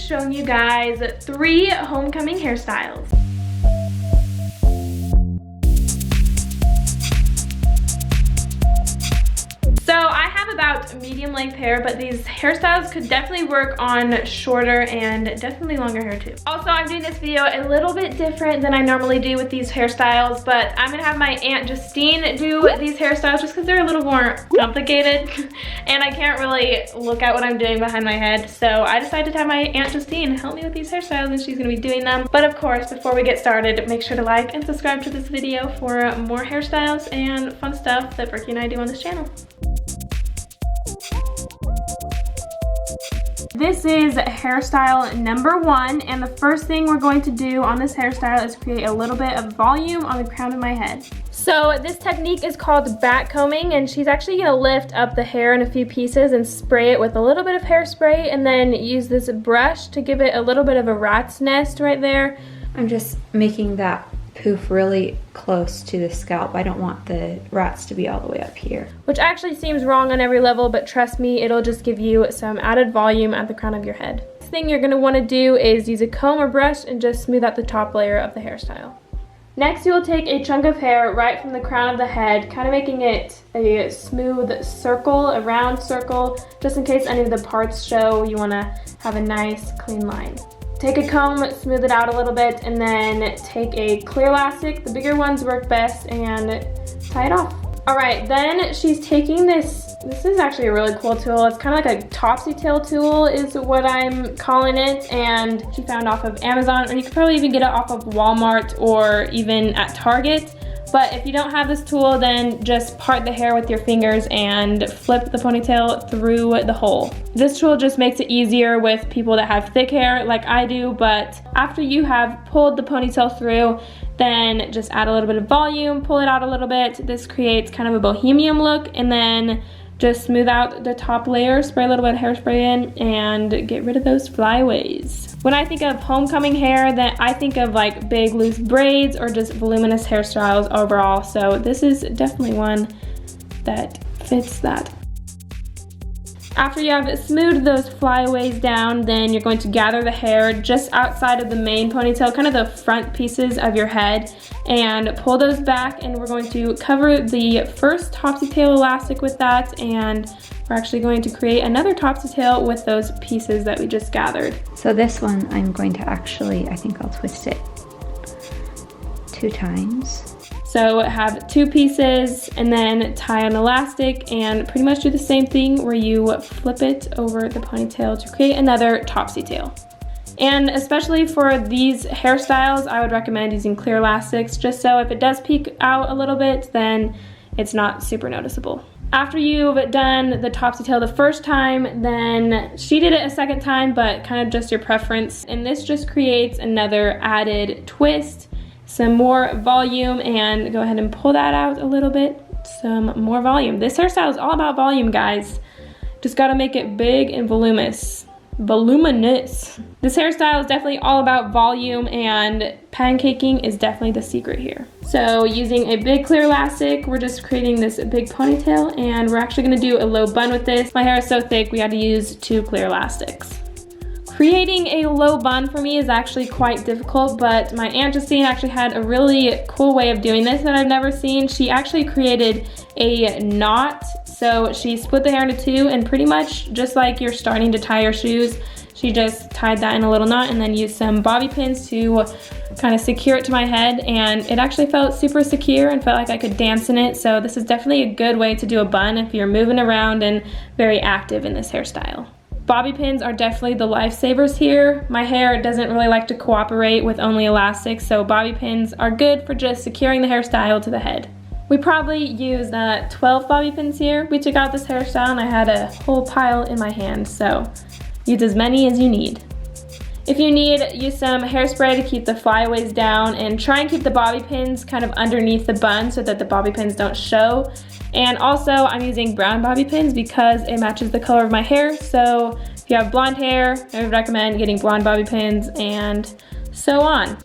showing you guys 3 homecoming hairstyles. So I have about medium length hair, but these hairstyles could definitely work on shorter and definitely longer hair too. Also, I'm doing this video a little bit different than I normally do with these hairstyles, but I'm gonna have my Aunt Justine do these hairstyles just because they're a little more complicated and I can't really look at what I'm doing behind my head. So I decided to have my Aunt Justine help me with these hairstyles and she's gonna be doing them. But of course, before we get started, make sure to like and subscribe to this video for more hairstyles and fun stuff that Brookie and I do on this channel. This is hairstyle number 1, and the first thing we're going to do on this hairstyle is create a little bit of volume on the crown of my head. So this technique is called back combing, and she's actually gonna lift up the hair in a few pieces and spray it with a little bit of hairspray and then use this brush to give it a little bit of a rat's nest right there. I'm just making that poof really close to the scalp. I don't want the rats to be all the way up here. Which actually seems wrong on every level, but trust me, it'll just give you some added volume at the crown of your head. Next thing you're gonna wanna do is use a comb or brush and just smooth out the top layer of the hairstyle. Next, you will take a chunk of hair right from the crown of the head, kind of making it a smooth circle, a round circle, just in case any of the parts show. You wanna have a nice clean line. Take a comb, smooth it out a little bit, and then take a clear elastic. The bigger ones work best, and tie it off. All right, then she's taking this is actually a really cool tool. It's kind of like a topsy tail tool is what I'm calling it, and she found off of Amazon, or you could probably even get it off of Walmart or even at Target. But if you don't have this tool, then just part the hair with your fingers and flip the ponytail through the hole. This tool just makes it easier with people that have thick hair like I do, but after you have pulled the ponytail through, then just add a little bit of volume, pull it out a little bit. This creates kind of a bohemian look, and then just smooth out the top layer, spray a little bit of hairspray in, and get rid of those flyaways. When I think of homecoming hair, then I think of like big loose braids or just voluminous hairstyles overall. So this is definitely one that fits that. After you have smoothed those flyaways down, then you're going to gather the hair just outside of the main ponytail, kind of the front pieces of your head, and pull those back, and we're going to cover the first topsy tail elastic with that, and we're actually going to create another topsy tail with those pieces that we just gathered. So this one I'm going to actually, I think I'll twist it 2 times. So have 2 pieces and then tie an elastic and pretty much do the same thing where you flip it over the ponytail to create another topsy tail. And especially for these hairstyles, I would recommend using clear elastics just so if it does peek out a little bit, then it's not super noticeable. After you've done the topsy tail the first time, then she did it a second time, but kind of just your preference. And this just creates another added twist, some more volume, and go ahead and pull that out a little bit, some more volume. This hairstyle is all about volume, guys. Just gotta make it big and voluminous. This hairstyle is definitely all about volume, and pancaking is definitely the secret here. So using a big clear elastic, we're just creating this big ponytail, and we're actually gonna do a low bun with this. My hair is so thick, we had to use 2 clear elastics. Creating a low bun for me is actually quite difficult, but my Aunt Justine actually had a really cool way of doing this that I've never seen. She actually created a knot. So she split the hair into 2, and pretty much just like you're starting to tie your shoes, she just tied that in a little knot and then used some bobby pins to kind of secure it to my head, and it actually felt super secure and felt like I could dance in it. So this is definitely a good way to do a bun if you're moving around and very active in this hairstyle. Bobby pins are definitely the lifesavers here. My hair doesn't really like to cooperate with only elastics, so bobby pins are good for just securing the hairstyle to the head. We probably used 12 bobby pins here. We took out this hairstyle and I had a whole pile in my hand, so use as many as you need. If you need, use some hairspray to keep the flyaways down, and try and keep the bobby pins kind of underneath the bun so that the bobby pins don't show. And also, I'm using brown bobby pins because it matches the color of my hair. So if you have blonde hair, I would recommend getting blonde bobby pins, and so on.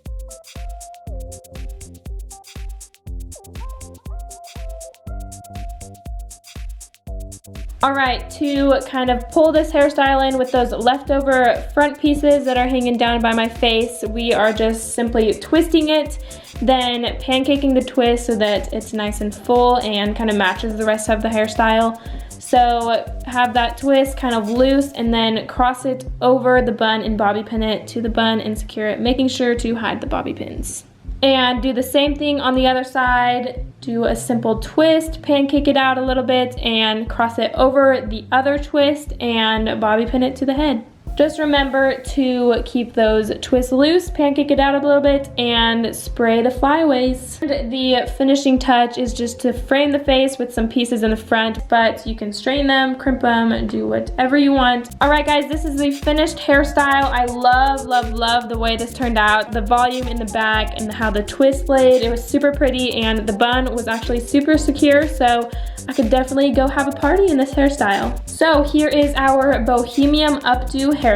Alright, to kind of pull this hairstyle in with those leftover front pieces that are hanging down by my face, we are just simply twisting it, then pancaking the twist so that it's nice and full and kind of matches the rest of the hairstyle. So have that twist kind of loose and then cross it over the bun and bobby pin it to the bun and secure it, making sure to hide the bobby pins. And do the same thing on the other side. Do a simple twist, pancake it out a little bit, and cross it over the other twist and bobby pin it to the head. Just remember to keep those twists loose, pancake it out a little bit, and spray the flyaways. The finishing touch is just to frame the face with some pieces in the front, but you can straighten them, crimp them, do whatever you want. Alright guys, this is the finished hairstyle. I love the way this turned out. The volume in the back and how the twist laid, it was super pretty, and the bun was actually super secure, so I could definitely go have a party in this hairstyle. So here is our Bohemian Updo hairstyle.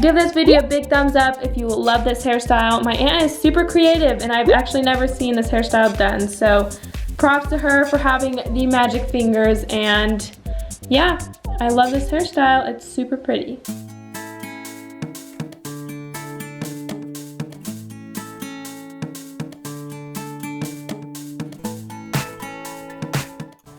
Give this video a big thumbs up if you love this hairstyle. My aunt is super creative and I've actually never seen this hairstyle done, so props to her for having the magic fingers, and yeah, I love this hairstyle. It's super pretty.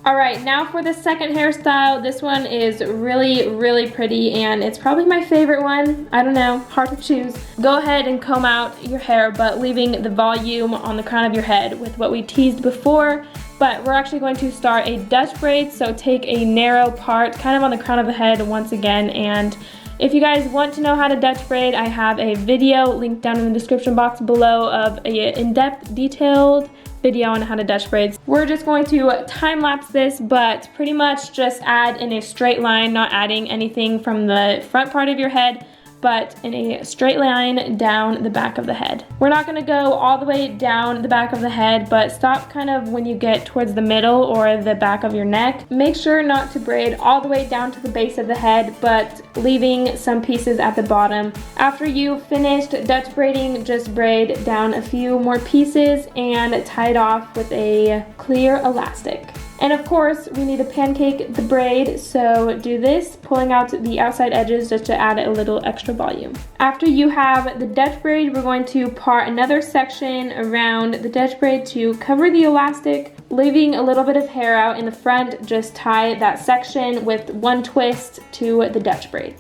Alright, now for the second hairstyle. This one is really pretty, and it's probably my favorite one. I don't know, hard to choose. Go ahead and comb out your hair, but leaving the volume on the crown of your head with what we teased before. But we're actually going to start a Dutch braid, so take a narrow part kind of on the crown of the head once again. And if you guys want to know how to Dutch braid, I have a video linked down in the description box below of a in-depth, detailed video on how to Dutch braids. We're just going to time lapse this, but pretty much just add in a straight line, not adding anything from the front part of your head, but in a straight line down the back of the head. We're not gonna go all the way down the back of the head, but stop kind of when you get towards the middle or the back of your neck. Make sure not to braid all the way down to the base of the head, but leaving some pieces at the bottom. After you've finished Dutch braiding, just braid down a few more pieces and tie it off with a clear elastic. And of course, we need to pancake the braid, so do this, pulling out the outside edges just to add a little extra volume. After you have the Dutch braid, we're going to part another section around the Dutch braid to cover the elastic, leaving a little bit of hair out in the front. Just tie that section with one twist to the Dutch braid.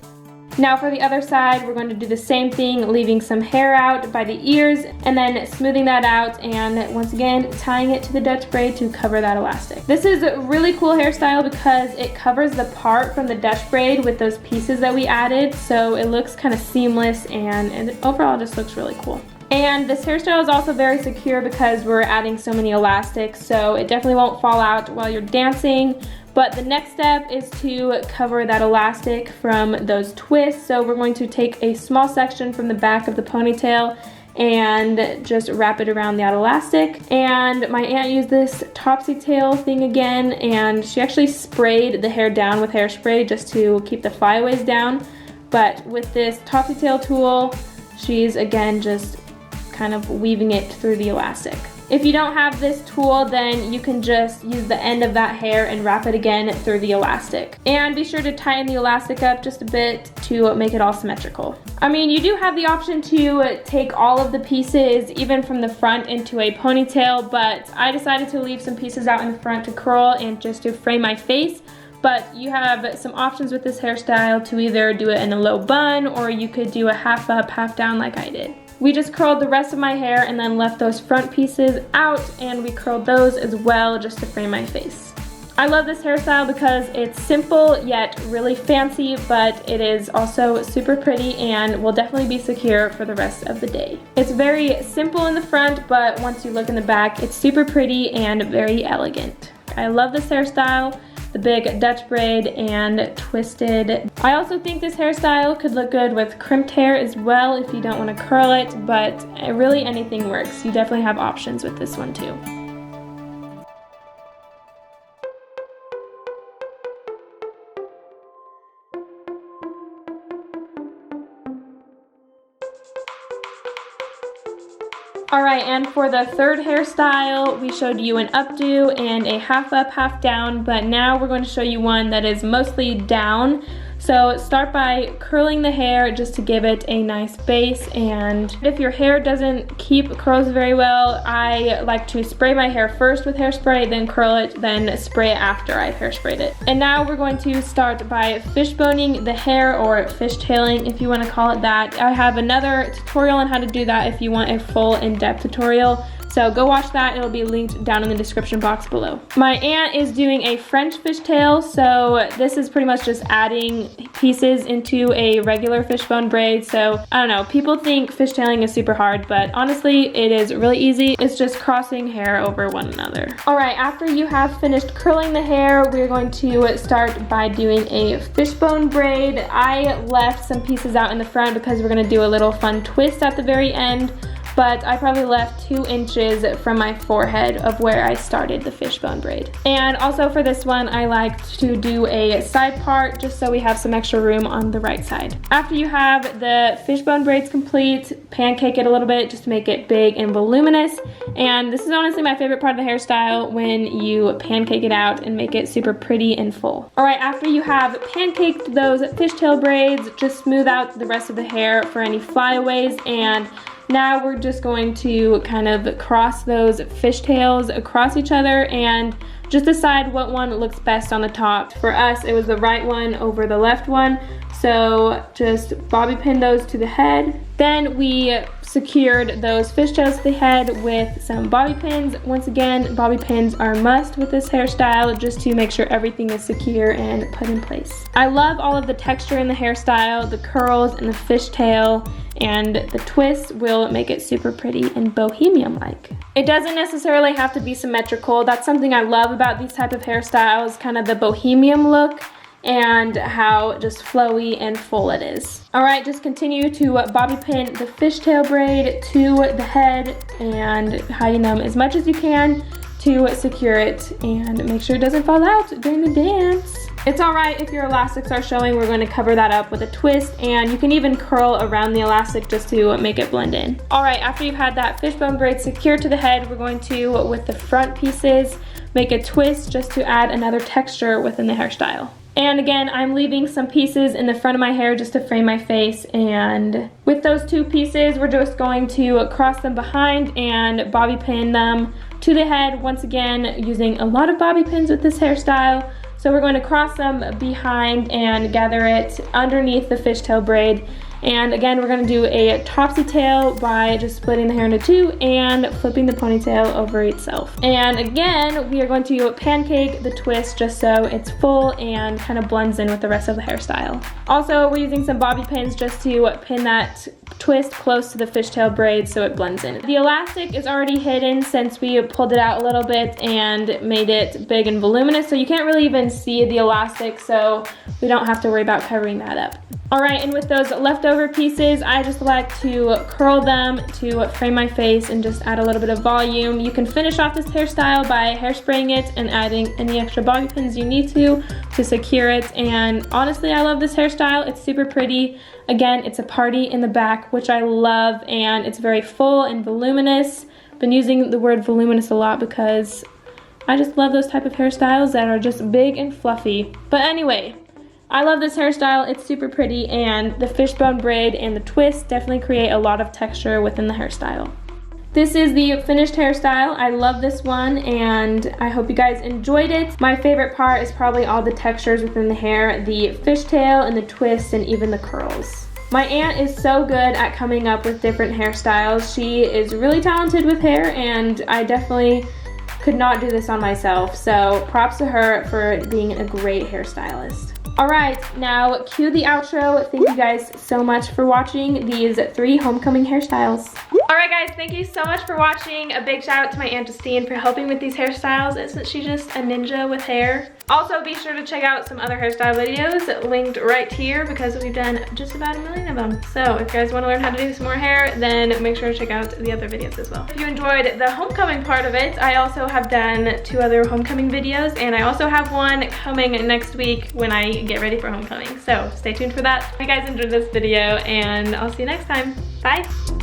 Now for the other side, we're going to do the same thing, leaving some hair out by the ears and then smoothing that out, and once again tying it to the Dutch braid to cover that elastic. This is a really cool hairstyle because it covers the part from the Dutch braid with those pieces that we added, so it looks kind of seamless, and overall just looks really cool. And this hairstyle is also very secure because we're adding so many elastics, so it definitely won't fall out while you're dancing. But the next step is to cover that elastic from those twists. So we're going to take a small section from the back of the ponytail and just wrap it around that elastic. And my aunt used this topsy tail thing again, and she actually sprayed the hair down with hairspray just to keep the flyaways down. But with this topsy tail tool, she's again just kind of weaving it through the elastic. If you don't have this tool, then you can just use the end of that hair and wrap it again through the elastic. And be sure to tighten the elastic up just a bit to make it all symmetrical. I mean, you do have the option to take all of the pieces, even from the front, into a ponytail, but I decided to leave some pieces out in the front to curl and just to frame my face. But you have some options with this hairstyle to either do it in a low bun, or you could do a half up, half down like I did. We just curled the rest of my hair and then left those front pieces out, and we curled those as well just to frame my face. I love this hairstyle because it's simple yet really fancy, but it is also super pretty and will definitely be secure for the rest of the day. It's very simple in the front, but once you look in the back, it's super pretty and very elegant. I love this hairstyle. The big Dutch braid and twisted. I also think this hairstyle could look good with crimped hair as well if you don't want to curl it, but really anything works. You definitely have options with this one too. All right, and for the third hairstyle, we showed you an updo and a half up, half down, but now we're going to show you one that is mostly down. So start by curling the hair just to give it a nice base, and if your hair doesn't keep curls very well, I like to spray my hair first with hairspray, then curl it, then spray it after I've hairsprayed it. And now we're going to start by fishboning the hair, or fishtailing if you want to call it that. I have another tutorial on how to do that if you want a full in-depth tutorial. So go watch that, it'll be linked down in the description box below. My aunt is doing a French fishtail, so this is pretty much just adding pieces into a regular fishbone braid. So I don't know, people think fishtailing is super hard, but honestly it is really easy. It's just crossing hair over one another. All right, after you have finished curling the hair, we're going to start by doing a fishbone braid. I left some pieces out in the front because we're gonna do a little fun twist at the very end, but I probably left 2 inches from my forehead of where I started the fishbone braid. And also for this one, I like to do a side part just so we have some extra room on the right side. After you have the fishbone braids complete, pancake it a little bit just to make it big and voluminous. And this is honestly my favorite part of the hairstyle, when you pancake it out and make it super pretty and full. All right, after you have pancaked those fishtail braids, just smooth out the rest of the hair for any flyaways, and now we're just going to kind of cross those fishtails across each other and just decide what one looks best on the top. For us, it was the right one over the left one. So just bobby pin those to the head. Then we secured those fishtails to the head with some bobby pins. Once again, bobby pins are a must with this hairstyle just to make sure everything is secure and put in place. I love all of the texture in the hairstyle, the curls and the fishtail, and the twist will make it super pretty and bohemian-like. It doesn't necessarily have to be symmetrical. That's something I love about these type of hairstyles, kind of the bohemian look and how just flowy and full it is. All right, just continue to bobby pin the fishtail braid to the head and hiding them as much as you can to secure it and make sure it doesn't fall out during the dance. It's all right if your elastics are showing. We're going to cover that up with a twist, and you can even curl around the elastic just to make it blend in. All right, after you've had that fishbone braid secured to the head, we're going to, with the front pieces, make a twist just to add another texture within the hairstyle. And again, I'm leaving some pieces in the front of my hair just to frame my face, and with those 2 pieces, we're just going to cross them behind and bobby pin them to the head, once again using a lot of bobby pins with this hairstyle. So we're going to cross them behind and gather it underneath the fishtail braid. And again, we're going to do a topsy tail by just splitting the hair into 2 and flipping the ponytail over itself. And again, we are going to pancake the twist just so it's full and kind of blends in with the rest of the hairstyle. Also, we're using some bobby pins just to pin that twist close to the fishtail braid so it blends in. The elastic is already hidden since we pulled it out a little bit and made it big and voluminous, so you can't really even see the elastic, so we don't have to worry about covering that up. All right, and with those leftover pieces, I just like to curl them to frame my face and just add a little bit of volume. You can finish off this hairstyle by hairspraying it and adding any extra bobby pins you need to secure it. And honestly, I love this hairstyle. It's super pretty. Again, it's a party in the back, which I love, and it's very full and voluminous. Been using the word voluminous a lot because I just love those type of hairstyles that are just big and fluffy. But anyway, I love this hairstyle. It's super pretty, and the fishbone braid and the twist definitely create a lot of texture within the hairstyle. This is the finished hairstyle. I love this one, and I hope you guys enjoyed it. My favorite part is probably all the textures within the hair, the fishtail and the twist and even the curls. My aunt is so good at coming up with different hairstyles. She is really talented with hair, and I definitely could not do this on myself. So props to her for being a great hairstylist. All right, now cue the outro. Thank you guys so much for watching these 3 homecoming hairstyles. All right, guys, thank you so much for watching. A big shout out to my Aunt Justine for helping with these hairstyles. Isn't she just a ninja with hair? Also, be sure to check out some other hairstyle videos linked right here because we've done just about 1 million of them. So if you guys want to learn how to do some more hair, then make sure to check out the other videos as well. If you enjoyed the homecoming part of it, I also have done 2 other homecoming videos, and I also have one coming next week when I get ready for homecoming. So stay tuned for that. If you guys enjoyed this video, and I'll see you next time. Bye.